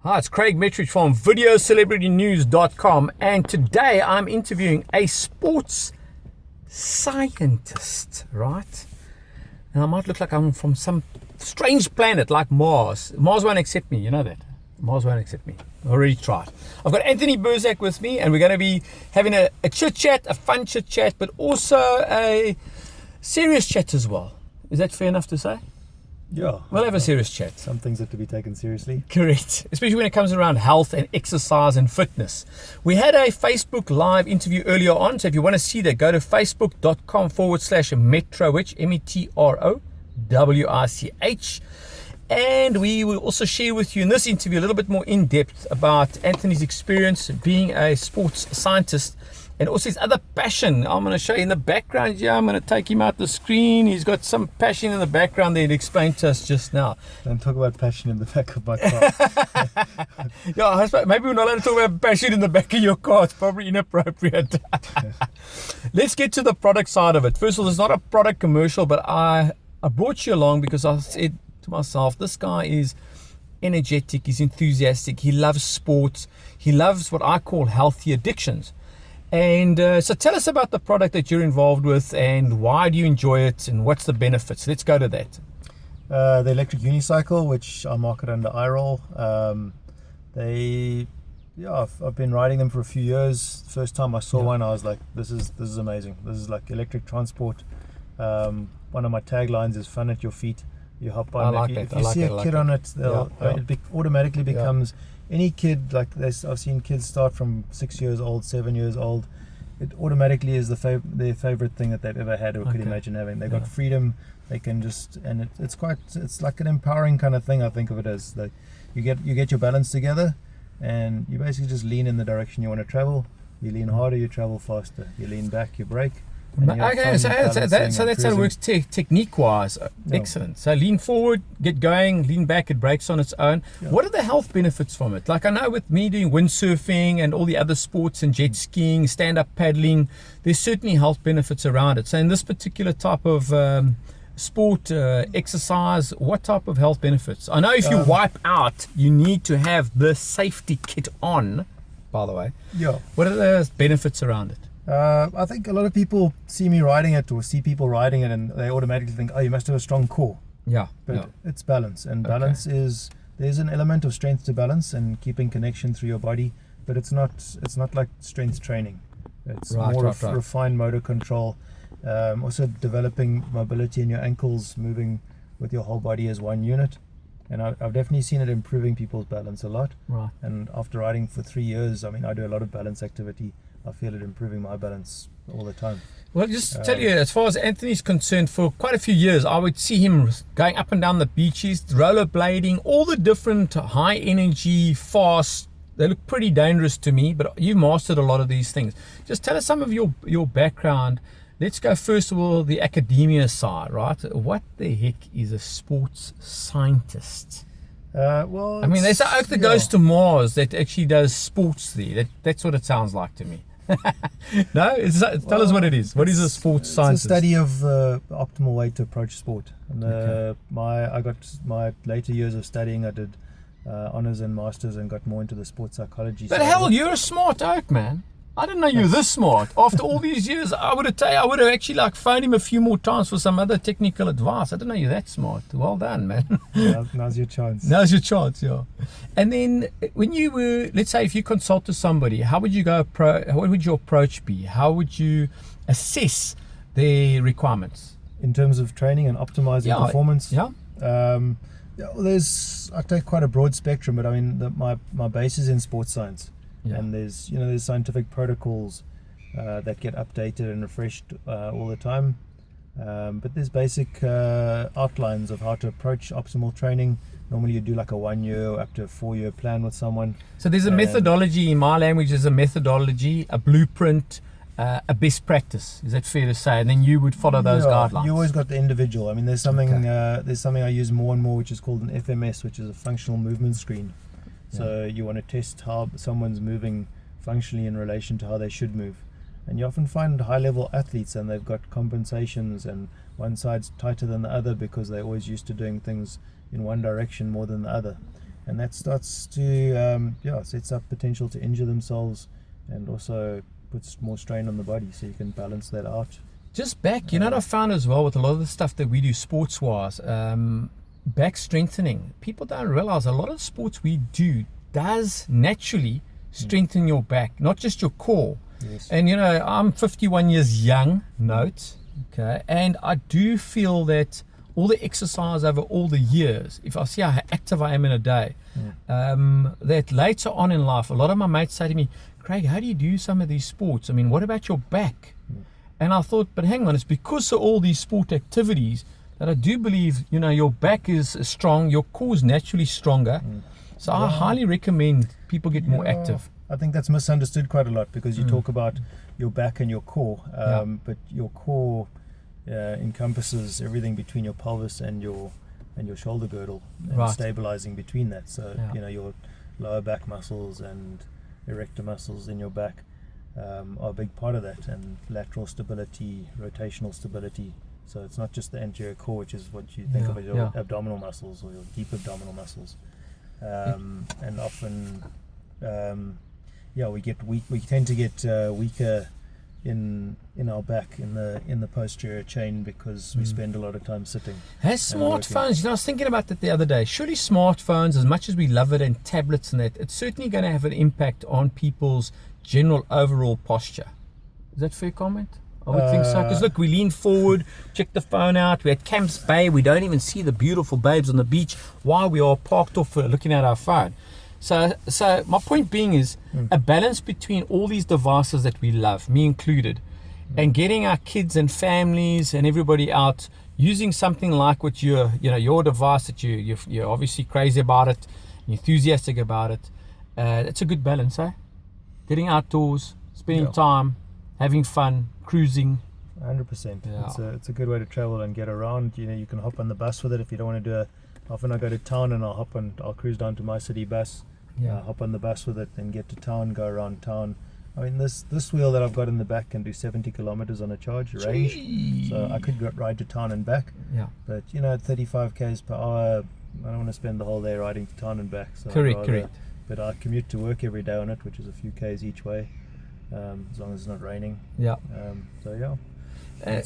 Hi, it's Craig Metrowich from VideoCelebrityNews.com, and today I'm interviewing a sports scientist, right? And I might look like I'm from some strange planet like Mars. Mars won't accept me, you know that. Mars won't accept me. I already tried. I've got Anthony Burzak with me, and we're going to be having a chit-chat, a fun chit-chat, but also a serious chat as well. Is that fair enough to say? Yeah. We'll have a serious chat. Some things are to be taken seriously. Correct. Especially when it comes around health and exercise and fitness. We had a Facebook Live interview earlier on. So if you want to see that, go to facebook.com/Metrowich, Metrowich. And we will also share with you in this interview a little bit more in depth about Anthony's experience being a sports scientist and also his other passion. I'm going to show you in the background here. I'm going to take him out the screen. He's got some passion in the background that he explained to us just now. Don't talk about passion in the back of my car. Yeah, maybe we're not allowed to talk about passion in the back of your car. It's probably inappropriate. Let's get to the product side of it. First of all, it's not a product commercial, but I brought you along because I said to myself, this guy is energetic, he's enthusiastic, he loves sports, he loves what I call healthy addictions. And so tell us about the product that you're involved with and why do you enjoy it and what's the benefits. Let's go to that. The electric unicycle, which I market under iRoll. I've been riding them for a few years. The first time I saw one, I was like, this is amazing. This is like electric transport. One of my taglines is fun at your feet. You hop on. If you see a kid on it, it automatically becomes any kid. Like I've seen kids start from 6 years old, 7 years old. It automatically is their favorite thing that they've ever had or could imagine having. They've got freedom. They can just, and it's like an empowering kind of thing. I think of it as like you get your balance together, and you basically just lean in the direction you want to travel. You lean harder, you travel faster. You lean back, you brake. Okay, so that's how it works technique-wise. Excellent. So lean forward, get going, lean back, it brakes on its own. Yeah. What are the health benefits from it? Like I know with me doing windsurfing and all the other sports and jet skiing, stand-up paddling, there's certainly health benefits around it. So in this particular type of sport, exercise, what type of health benefits? I know if you wipe out, you need to have the safety kit on, by the way. Yeah. What are the benefits around it? I think a lot of people see me riding it or see people riding it and they automatically think, oh, you must have a strong core. Yeah. But it's balance, and balance there's an element of strength to balance and keeping connection through your body, but it's not like strength training. It's more refined motor control, also developing mobility in your ankles, moving with your whole body as one unit. And I've definitely seen it improving people's balance a lot. Right. And after riding for 3 years, I do a lot of balance activity. I feel it improving my balance all the time. Well, just to tell you, as far as Anthony's concerned, for quite a few years, I would see him going up and down the beaches, rollerblading, all the different high energy, fast. They look pretty dangerous to me, but you've mastered a lot of these things. Just tell us some of your background. Let's go first of all the academia side, right? What the heck is a sports scientist? There's an oak that goes to Mars that actually does sports there. That's what it sounds like to me. No, tell us what it is. What is a sports scientist? It's a study of the optimal way to approach sport. And I got my later years of studying. I did honors and masters and got more into the sports psychology. But hell, you're a smart oak, man. I didn't know you were this smart. After all these years, I would have actually phoned him a few more times for some other technical advice. I didn't know you're that smart. Well done, man. Yeah, now's your chance. Now's your chance, yeah. And then when you were, let's say, if you consult to somebody, how would you what would your approach be? How would you assess their requirements in terms of training and optimizing performance? Yeah. I take quite a broad spectrum, but my base is in sports science. Yeah. And there's scientific protocols that get updated and refreshed all the time. But there's basic outlines of how to approach optimal training. Normally you do like a 1 year up to a 4 year plan with someone. So there's a methodology. In my language, there's a methodology, a blueprint, a best practice. Is that fair to say? And then you would follow those guidelines. You always got the individual. There's something I use more and more, which is called an FMS, which is a functional movement screen. So you want to test how someone's moving functionally in relation to how they should move. And you often find high-level athletes and they've got compensations and one side's tighter than the other because they're always used to doing things in one direction more than the other. and that starts to sets up potential to injure themselves, and also puts more strain on the body, so you can balance that out. Just back, you know what I found as well with a lot of the stuff that we do sports-wise, back strengthening. People don't realize a lot of sports we do does naturally strengthen your back, not just your core. Yes. And you know, I'm 51 years young, note, okay, and I do feel that all the exercise over all the years, if I see how active I am in a day, that later on in life, a lot of my mates say to me, Craig, how do you do some of these sports? I mean, what about your back? And I thought, but hang on, it's because of all these sport activities that I do believe, you know, your back is strong, your core is naturally stronger. So I highly recommend people get more active. I think that's misunderstood quite a lot, because you talk about your back and your core, but your core encompasses everything between your pelvis and your shoulder girdle, and stabilizing between that. So you know, your lower back muscles and erector muscles in your back are a big part of that, and lateral stability, rotational stability. So it's not just the anterior core, which is what you think of as your abdominal muscles or your deep abdominal muscles. And often, we tend to get weaker in our back, in the posterior chain, because we spend a lot of time sitting. Has smartphones, you know, I was thinking about that the other day. Surely smartphones, as much as we love it, and tablets and that, it's certainly going to have an impact on people's general overall posture. Is that a fair comment? I would think so. Because look, we lean forward, check the phone out. We're at Camps Bay. We don't even see the beautiful babes on the beach while we are parked off looking at our phone. So my point being is a balance between all these devices that we love, me included, and getting our kids and families and everybody out using something like what your device that you're obviously crazy about it, enthusiastic about it. It's a good balance, eh? Getting outdoors, spending time, having fun, cruising. 100%. It's a good way to travel and get around. You know, you can hop on the bus with it if you don't want to do often I go to town and I'll cruise down to my city bus, hop on the bus with it, then get to town, go around town. I mean, this wheel that I've got in the back can do 70 kilometers on a charge range, so I could ride to town and back. But you know, at 35 k's per hour, I don't want to spend the whole day riding to town and back. So correct. But I commute to work every day on it, which is a few k's each way, as long as it's not raining.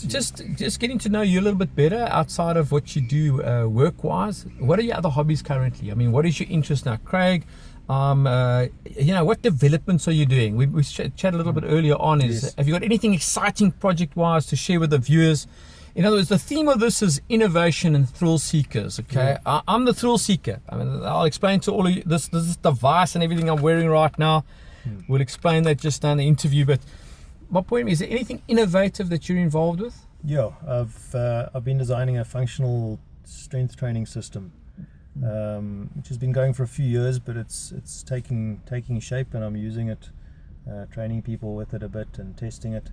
Just getting to know you a little bit better outside of what you do work-wise. What are your other hobbies currently? I mean, what is your interest now, Craig? What developments are you doing? We chatted a little bit earlier on. Have you got anything exciting project-wise to share with the viewers? In other words, the theme of this is innovation and thrill seekers. Okay, I'm the thrill seeker. I mean, I'll explain to all of you this device and everything I'm wearing right now. We'll explain that just in the interview. But my point is there anything innovative that you're involved with? Yeah, I've been designing a functional strength training system, which has been going for a few years, but it's taking shape, and I'm using it, training people with it a bit and testing it.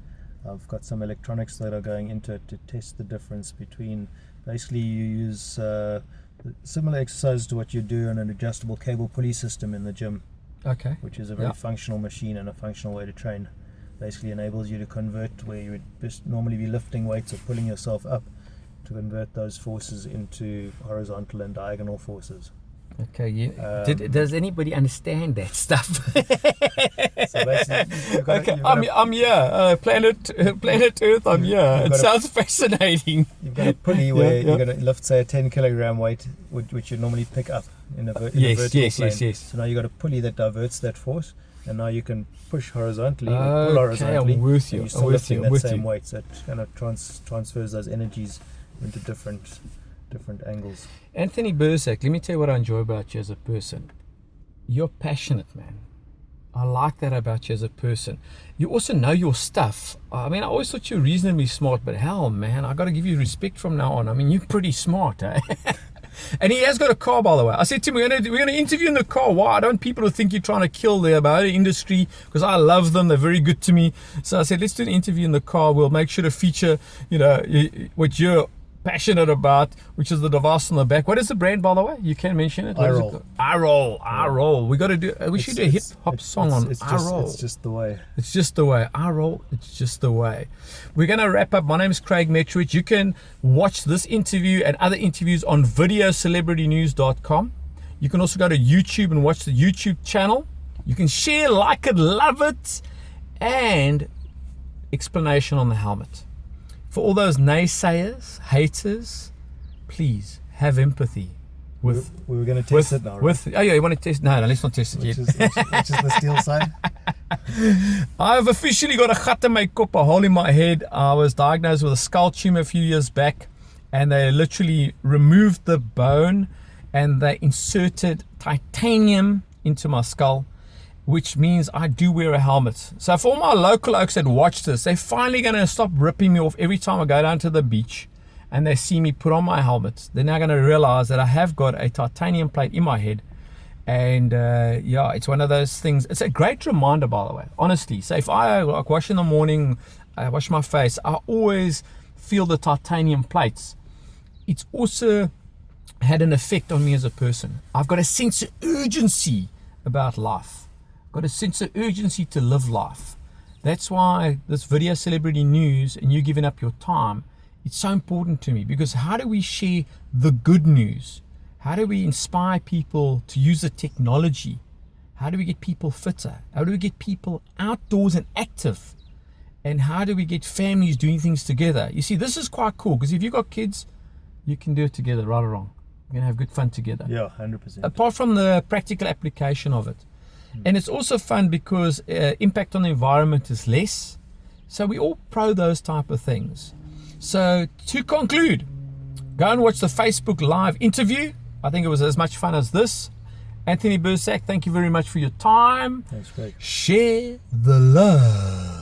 I've got some electronics that are going into it to test the difference between. Basically, you use similar exercises to what you do on an adjustable cable pulley system in the gym. Okay. Which is a very functional machine and a functional way to train. Basically enables you to convert where you would just normally be lifting weights or pulling yourself up, to convert those forces into horizontal and diagonal forces. Okay, does anybody understand that stuff? So basically, I'm here, planet Earth. I'm here. It sounds fascinating. You've got a pulley where you're going to lift, say, a 10 kilogram weight, which you normally pick up in a vertical plane. Yes. So now you've got a pulley that diverts that force, and now you can push horizontally or pull horizontally. I'm with you. And you're still lifting that same weight. So it kind of transfers those energies into different angles. Anthony Burzak, let me tell you what I enjoy about you as a person. You're passionate, man. I like that about you as a person. You also know your stuff. I mean, I always thought you were reasonably smart, but hell, man, I got to give you respect from now on. I mean, you're pretty smart, eh? And he has got a car, by the way. I said to him, we're going to interview in the car. Why? I don't want people to think you're trying to kill the motor industry, because I love them. They're very good to me. So I said, let's do an interview in the car. We'll make sure to feature, what you're passionate about, which is the device on the back. What is the brand, by the way? You can mention it. iRoll. We should do a hip hop song on iRoll. It's just the way. It's just the way. iRoll. It's just the way. We're going to wrap up. My name is Craig Metrowich. You can watch this interview and other interviews on videocelebritynews.com. You can also go to YouTube and watch the YouTube channel. You can share, like it, love it, and explanation on the helmet. For all those naysayers, haters, please have empathy. We were going to test it now, right? Oh yeah, you want to test? No, let's not test it Which yet. is the steel side. I've officially got a gat in my kop, a hole in my head. I was diagnosed with a skull tumor a few years back, and they literally removed the bone and they inserted titanium into my skull, which means I do wear a helmet. So for all my local oaks that watch this, they're finally going to stop ripping me off every time I go down to the beach and they see me put on my helmet. They're now going to realize that I have got a titanium plate in my head. And yeah, it's one of those things. It's a great reminder, by the way, honestly. So if I wash in the morning, I wash my face, I always feel the titanium plates. It's also had an effect on me as a person. I've got a sense of urgency about life. I've got a sense of urgency to live life. That's why this video, Celebrity News, and you giving up your time, it's so important to me, because how do we share the good news? How do we inspire people to use the technology? How do we get people fitter? How do we get people outdoors and active? And how do we get families doing things together? You see, this is quite cool, because if you've got kids, you can do it together, right or wrong. You're going to have good fun together. Yeah, 100%. Apart from the practical application of it. And it's also fun because impact on the environment is less. So we all pro those type of things. So to conclude, go and watch the Facebook Live interview. I think it was as much fun as this. Anthony Bursack, thank you very much for your time. That's great. Share the love.